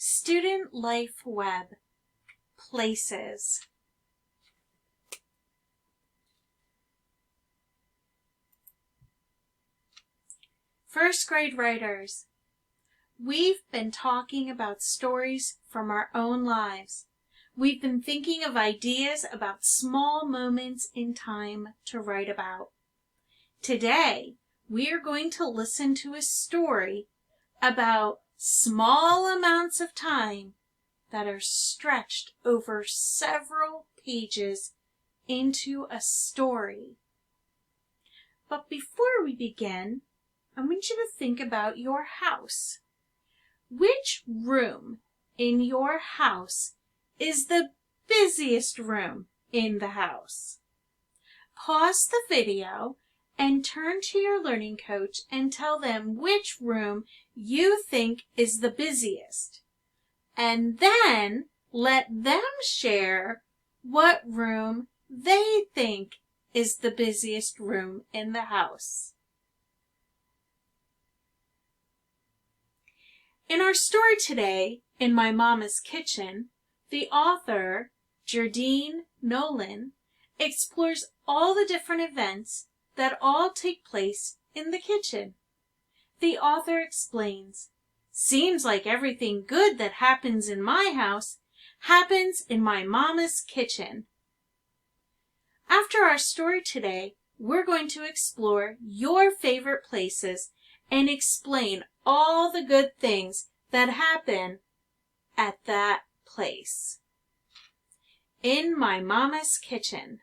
Student Life Web, Places. First grade writers, we've been talking about stories from our own lives. We've been thinking of ideas about small moments in time to write about. Today, we are going to listen to a story about small amounts of time that are stretched over several pages into a story. But before we begin, I want you to think about your house. Which room in your house is the busiest room in the house? Pause the video and turn to your learning coach and tell them which room you think is the busiest. And then let them share what room they think is the busiest room in the house. In our story today, In My Mama's Kitchen, the author, Jardine Nolan, explores all the different events that all take place in the kitchen. The author explains, "Seems like everything good that happens in my house happens in my mama's kitchen." After our story today, we're going to explore your favorite places and explain all the good things that happen at that place. In My Mama's Kitchen.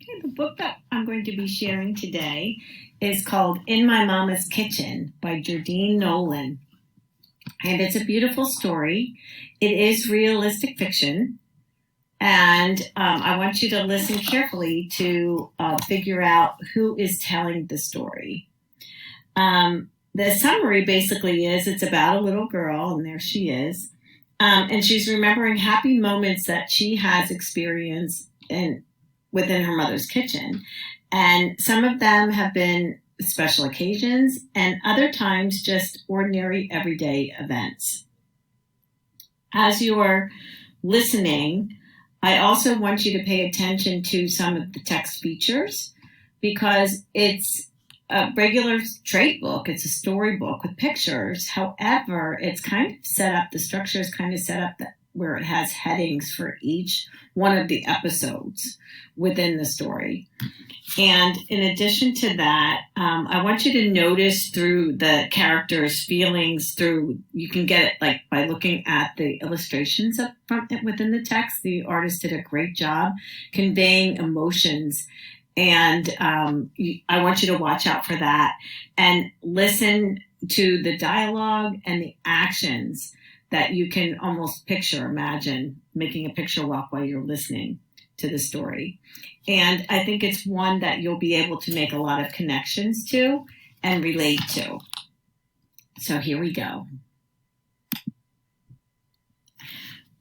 Okay, the book that I'm going to be sharing today is called In My Mama's Kitchen by Jardine Nolan. And it's a beautiful story. It is realistic fiction. And I want you to listen carefully to figure out who is telling the story. The summary basically is it's about a little girl, and there she is. And she's remembering happy moments that she has experienced within her mother's kitchen. And some of them have been special occasions, and other times just ordinary everyday events. As you're listening, I also want you to pay attention to some of the text features because it's a regular trait book. It's a storybook with pictures. However, it's kind of set up, the structure is kind of set up where it has headings for each one of the episodes within the story. And in addition to that, I want you to notice through the characters' feelings you can get it like by looking at the illustrations up front within the text. The artist did a great job conveying emotions. And I want you to watch out for that and listen to the dialogue and the actions that you can almost imagine making a picture walk while you're listening to the story. And I think it's one that you'll be able to make a lot of connections to and relate to. So here we go.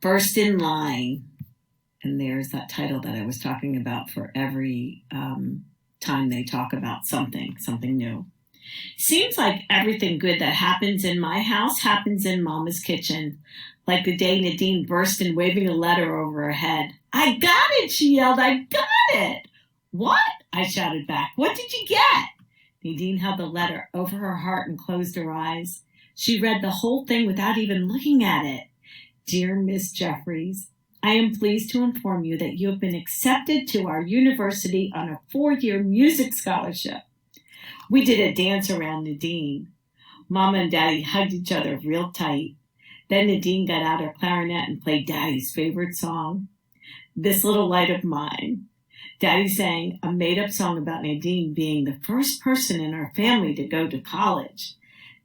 First in Line. And there's that title that I was talking about for every time they talk about something new. Seems like everything good that happens in my house happens in Mama's kitchen. Like the day Nadine burst in waving a letter over her head. "I got it," she yelled. "I got it." "What?" I shouted back. "What did you get?" Nadine held the letter over her heart and closed her eyes. She read the whole thing without even looking at it. "Dear Miss Jeffries, I am pleased to inform you that you have been accepted to our university on a 4-year music scholarship." We did a dance around Nadine. Mama and Daddy hugged each other real tight. Then Nadine got out her clarinet and played Daddy's favorite song, "This Little Light of Mine." Daddy sang a made-up song about Nadine being the first person in our family to go to college.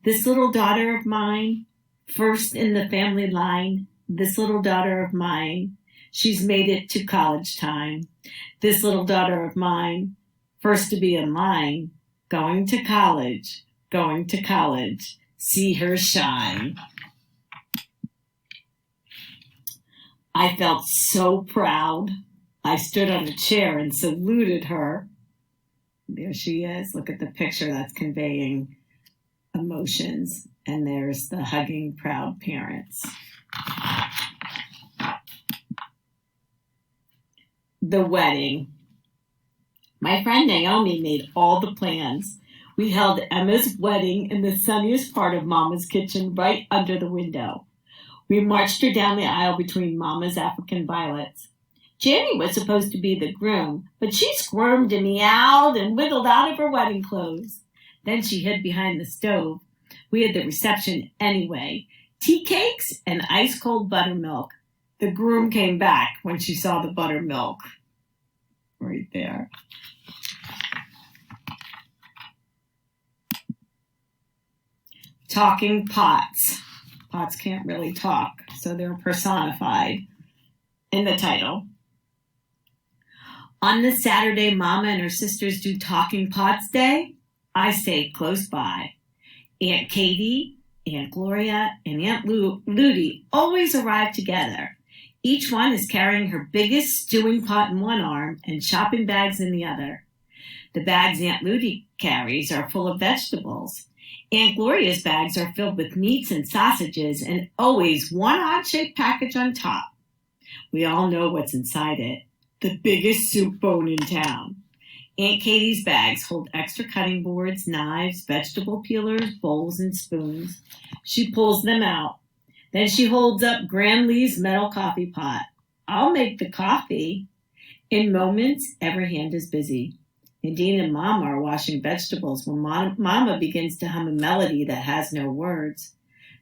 "This little daughter of mine, first in the family line. This little daughter of mine, she's made it to college time. This little daughter of mine, first to be in line, going to college, see her shine." I felt so proud. I stood on a chair and saluted her. There she is. Look at the picture that's conveying emotions. And there's the hugging proud parents. The wedding. My friend Naomi made all the plans. We held Emma's wedding in the sunniest part of Mama's kitchen right under the window. We marched her down the aisle between Mama's African violets. Jenny was supposed to be the groom, but she squirmed and meowed and wiggled out of her wedding clothes. Then she hid behind the stove. We had the reception anyway. Tea cakes and ice-cold buttermilk. The groom came back when she saw the buttermilk. Right there. Talking pots. Pots can't really talk, so they're personified in the title. On the Saturday Mama and her sisters do Talking Pots Day, I stay close by. Aunt Katie, Aunt Gloria, and Aunt Ludi always arrive together. Each one is carrying her biggest stewing pot in one arm and shopping bags in the other. The bags Aunt Ludi carries are full of vegetables. Aunt Gloria's bags are filled with meats and sausages and always one odd-shaped package on top. We all know what's inside it. The biggest soup bone in town. Aunt Katie's bags hold extra cutting boards, knives, vegetable peelers, bowls, and spoons. She pulls them out. Then she holds up Gran Lee's metal coffee pot. I'll make the coffee. In moments, every hand is busy. Nadine and Mama are washing vegetables when Mama begins to hum a melody that has no words.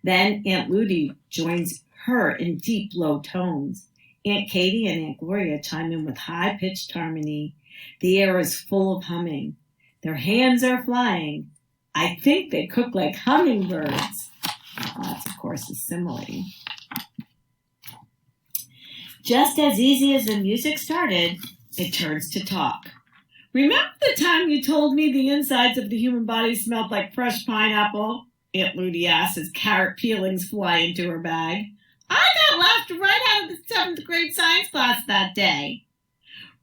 Then Aunt Ludi joins her in deep, low tones. Aunt Katie and Aunt Gloria chime in with high-pitched harmony. The air is full of humming. Their hands are flying. I think they cook like hummingbirds. That's, of course, a simile. Just as easy as the music started, it turns to talk. Remember the time you told me the insides of the human body smelled like fresh pineapple? Aunt Ludi asked as carrot peelings fly into her bag. I got laughed right out of the 7th grade science class that day.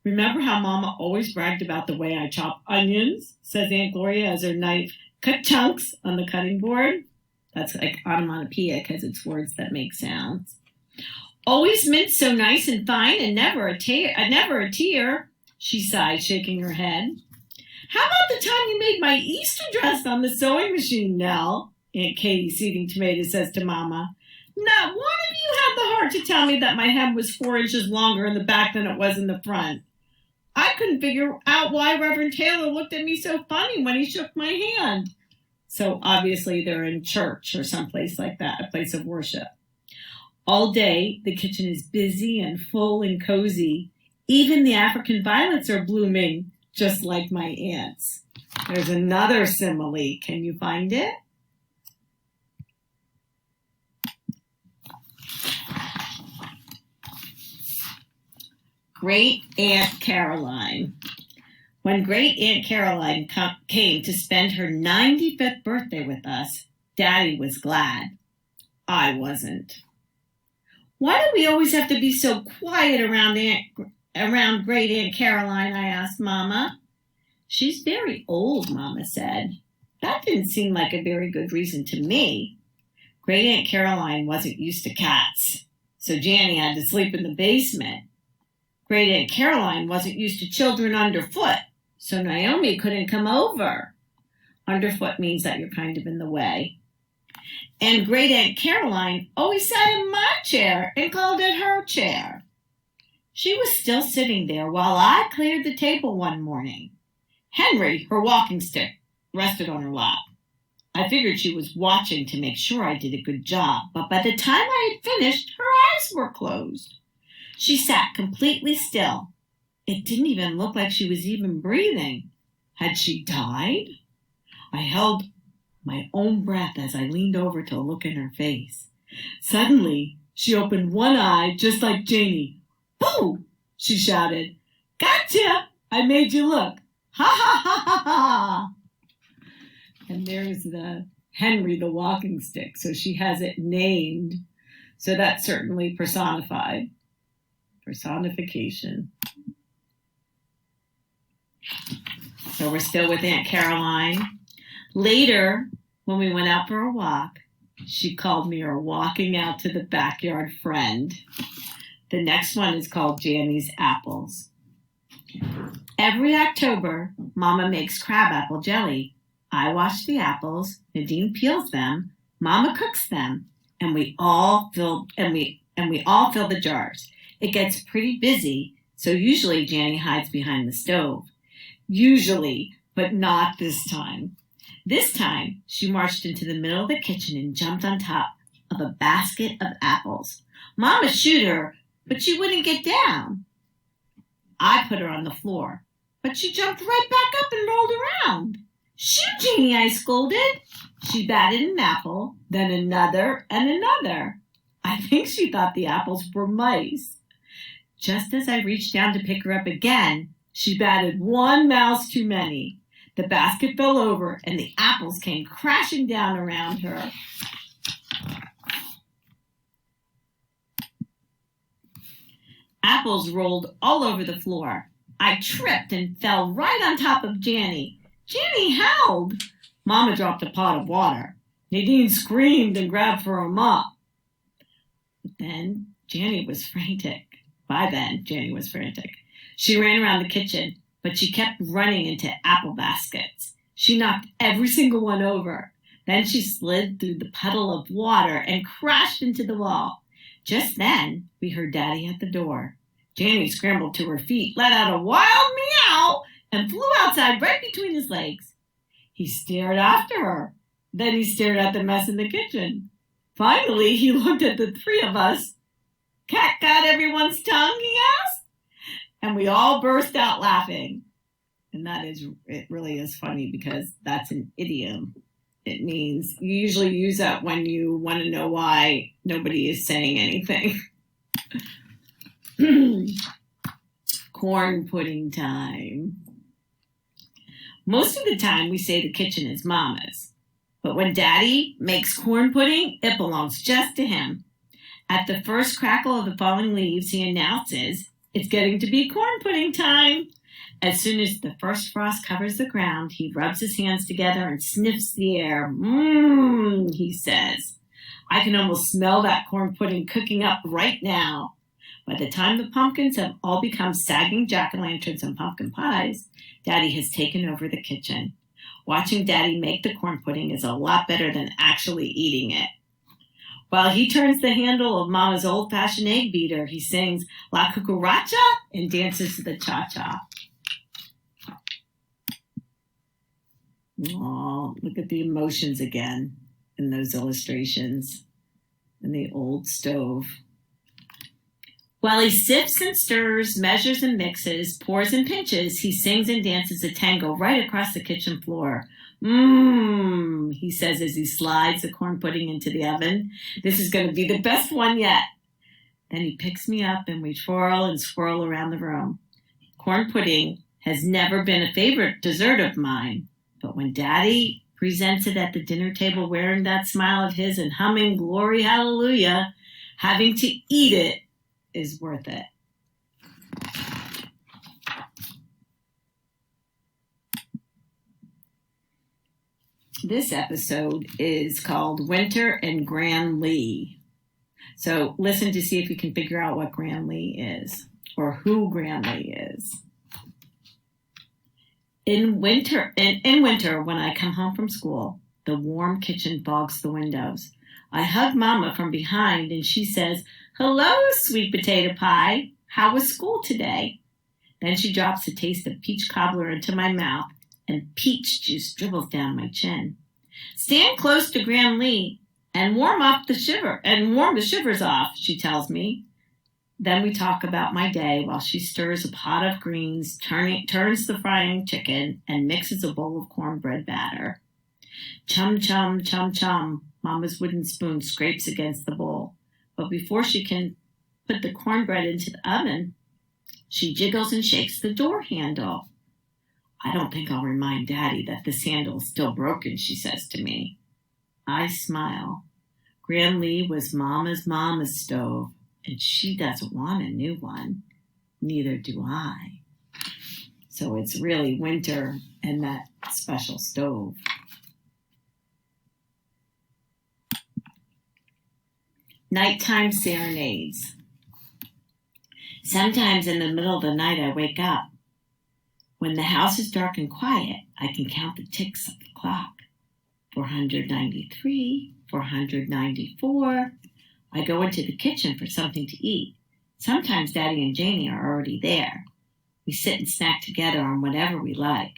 Remember how Mama always bragged about the way I chop onions? Says Aunt Gloria as her knife cut chunks on the cutting board. That's like onomatopoeia because it's words that make sounds. Always minced so nice and fine and never a tear. She sighed, shaking her head. How about the time you made my Easter dress on the sewing machine, Nell? Aunt Katie, seeding tomatoes, says to Mama. Not one of you had the heart to tell me that my head was 4 inches longer in the back than it was in the front. I couldn't figure out why Reverend Taylor looked at me so funny when he shook my hand. So obviously they're in church or someplace like that, a place of worship. All day, the kitchen is busy and full and cozy. Even the African violets are blooming, just like my aunts. There's another simile. Can you find it? Great Aunt Caroline. When Great Aunt Caroline came to spend her 95th birthday with us, Daddy was glad. I wasn't. Why do we always have to be so quiet around Great Aunt Caroline? I asked Mama. She's very old, Mama said. That didn't seem like a very good reason to me. Great Aunt Caroline wasn't used to cats, so Janny had to sleep in the basement. Great Aunt Caroline wasn't used to children underfoot, so Naomi couldn't come over. Underfoot means that you're kind of in the way. And Great Aunt Caroline always sat in my chair and called it her chair. She was still sitting there while I cleared the table one morning. Henry, her walking stick, rested on her lap. I figured she was watching to make sure I did a good job, but by the time I had finished, her eyes were closed. She sat completely still. It didn't even look like she was even breathing. Had she died? I held my own breath as I leaned over to look in her face. Suddenly, she opened one eye just like Janie. Boo! She shouted. Gotcha! I made you look. Ha ha ha ha ha! And there's the Henry the walking stick. So she has it named. So that's certainly personified. Personification. So we're still with Aunt Caroline. Later, When we went out for a walk, she called me her walking out to the backyard friend. The next one is called Janny's Apples. Every October, Mama makes crabapple jelly. I wash the apples, Nadine peels them, Mama cooks them, and we all fill the jars. It gets pretty busy, so usually Janny hides behind the stove. Usually, but not this time. This time, she marched into the middle of the kitchen and jumped on top of a basket of apples. Mama shooed her, but she wouldn't get down. I put her on the floor, but she jumped right back up and rolled around. Shoot, Janny, I scolded. She batted an apple, then another and another. I think she thought the apples were mice. Just as I reached down to pick her up again, she batted one mouse too many. The basket fell over and the apples came crashing down around her. Apples rolled all over the floor. I tripped and fell right on top of Janny. Janny howled. Mama dropped a pot of water. Nadine screamed and grabbed for a mop. But then Janny was frantic. By then, Janny was frantic. She ran around the kitchen, but she kept running into apple baskets. She knocked every single one over. Then she slid through the puddle of water and crashed into the wall. Just then, we heard Daddy at the door. Janny scrambled to her feet, let out a wild meow, and flew outside right between his legs. He stared after her. Then he stared at the mess in the kitchen. Finally, he looked at the three of us. Cat got everyone's tongue, he asked. And we all burst out laughing. And it really is funny because that's an idiom. It means you usually use that when you want to know why nobody is saying anything. Corn pudding time. Most of the time we say the kitchen is Mama's. But when Daddy makes corn pudding, it belongs just to him. At the first crackle of the falling leaves, he announces, "It's getting to be corn pudding time." As soon as the first frost covers the ground, he rubs his hands together and sniffs the air. Mmm, he says. I can almost smell that corn pudding cooking up right now. By the time the pumpkins have all become sagging jack-o'-lanterns and pumpkin pies, Daddy has taken over the kitchen. Watching Daddy make the corn pudding is a lot better than actually eating it. While he turns the handle of Mama's old-fashioned egg beater, he sings La Cucaracha and dances to the cha-cha. Oh, look at the emotions again in those illustrations in the old stove. While he sips and stirs, measures and mixes, pours and pinches, he sings and dances a tango right across the kitchen floor. Mmm, he says as he slides the corn pudding into the oven. This is going to be the best one yet. Then he picks me up and we twirl and swirl around the room. Corn pudding has never been a favorite dessert of mine, but when Daddy presents it at the dinner table wearing that smile of his and humming Glory Hallelujah, having to eat it is worth it. This episode is called Winter and Gran Lee. So listen to see if you can figure out what Gran Lee is or who Gran Lee is. In winter, when I come home from school, the warm kitchen fogs the windows. I hug Mama from behind and she says, "Hello, sweet potato pie. How was school today?" Then she drops a taste of peach cobbler into my mouth and peach juice dribbles down my chin. "Stand close to Gran Lee and warm the shivers off," she tells me. Then we talk about my day while she stirs a pot of greens, turns the frying chicken, and mixes a bowl of cornbread batter. Chum, chum, chum, chum. Mama's wooden spoon scrapes against the bowl. But before she can put the cornbread into the oven, she jiggles and shakes the door handle. "I don't think I'll remind Daddy that this handle is still broken," she says to me. I smile. Gran Lee was Mama's stove, and she doesn't want a new one. Neither do I. So it's really winter and that special stove. Nighttime serenades. Sometimes in the middle of the night I wake up. When the house is dark and quiet, I can count the ticks of the clock. 493, 494. I go into the kitchen for something to eat. Sometimes Daddy and Janie are already there. We sit and snack together on whatever we like.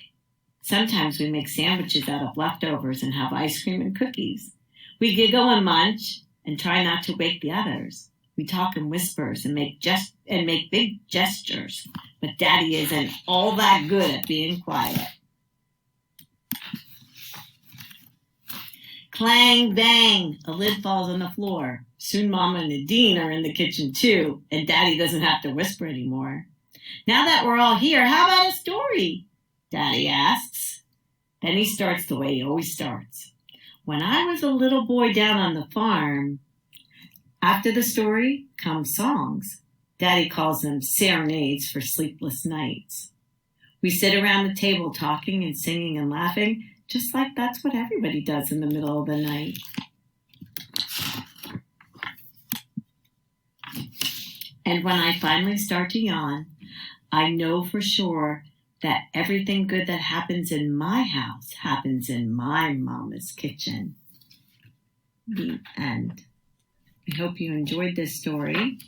Sometimes we make sandwiches out of leftovers and have ice cream and cookies. We giggle and munch and try not to wake the others. We talk in whispers and make big gestures, but Daddy isn't all that good at being quiet. Clang, bang, a lid falls on the floor. Soon Mama and Nadine are in the kitchen too, and Daddy doesn't have to whisper anymore. Now that we're all here, how about a story? Daddy asks. Then he starts the way he always starts. When I was a little boy down on the farm, after the story come songs. Daddy calls them serenades for sleepless nights. We sit around the table talking and singing and laughing, just like that's what everybody does in the middle of the night. And when I finally start to yawn, I know for sure that everything good that happens in my house happens in my mama's kitchen. The end. I hope you enjoyed this story.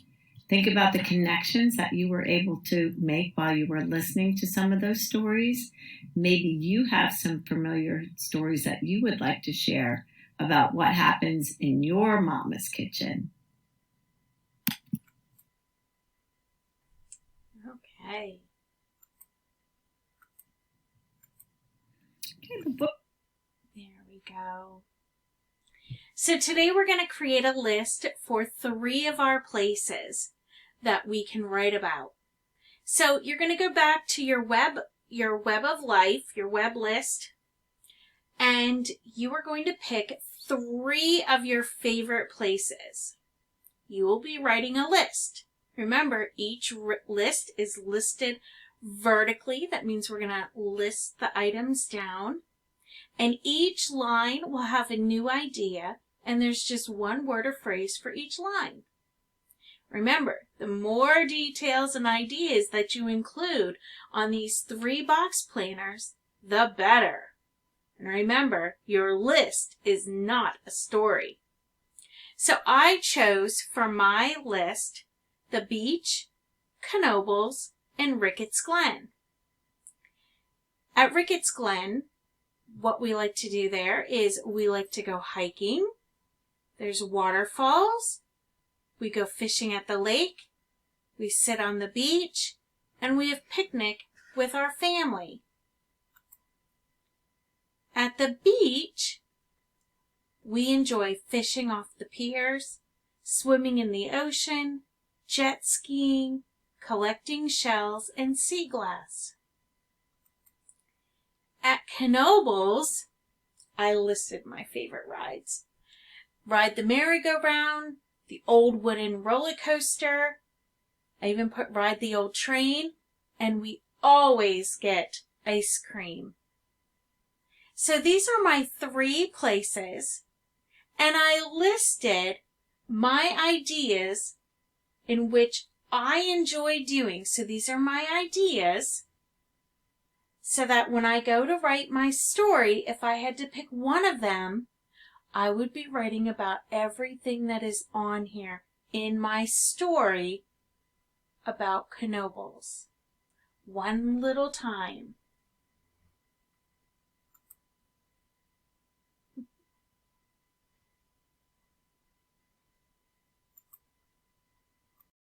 Think about the connections that you were able to make while you were listening to some of those stories. Maybe you have some familiar stories that you would like to share about what happens in your mama's kitchen. Okay. Okay, the book. There we go. So today we're going to create a list for 3 of our places that we can write about. So you're going to go back to your web of life, your web list, and you are going to pick 3 of your favorite places. You will be writing a list. Remember, each list is listed vertically. That means we're going to list the items down. And each line will have a new idea, and there's just one word or phrase for each line. Remember, the more details and ideas that you include on these 3 box planners, the better. And remember, your list is not a story. So I chose for my list the beach, Knoebels, and Ricketts Glen. At Ricketts Glen, what we like to do there is we like to go hiking. There's waterfalls. We go fishing at the lake. We sit on the beach, and we have picnic with our family. At the beach, we enjoy fishing off the piers, swimming in the ocean, jet skiing, collecting shells and sea glass. At Knoebels, I listed my favorite rides. Ride the merry-go-round, the old wooden roller coaster. I even put ride the old train, and we always get ice cream. So these are my 3 places, and I listed my ideas in which I enjoy doing. So these are my ideas, so that when I go to write my story, if I had to pick one of them, I would be writing about everything that is on here in my story about Knoebels. One little time.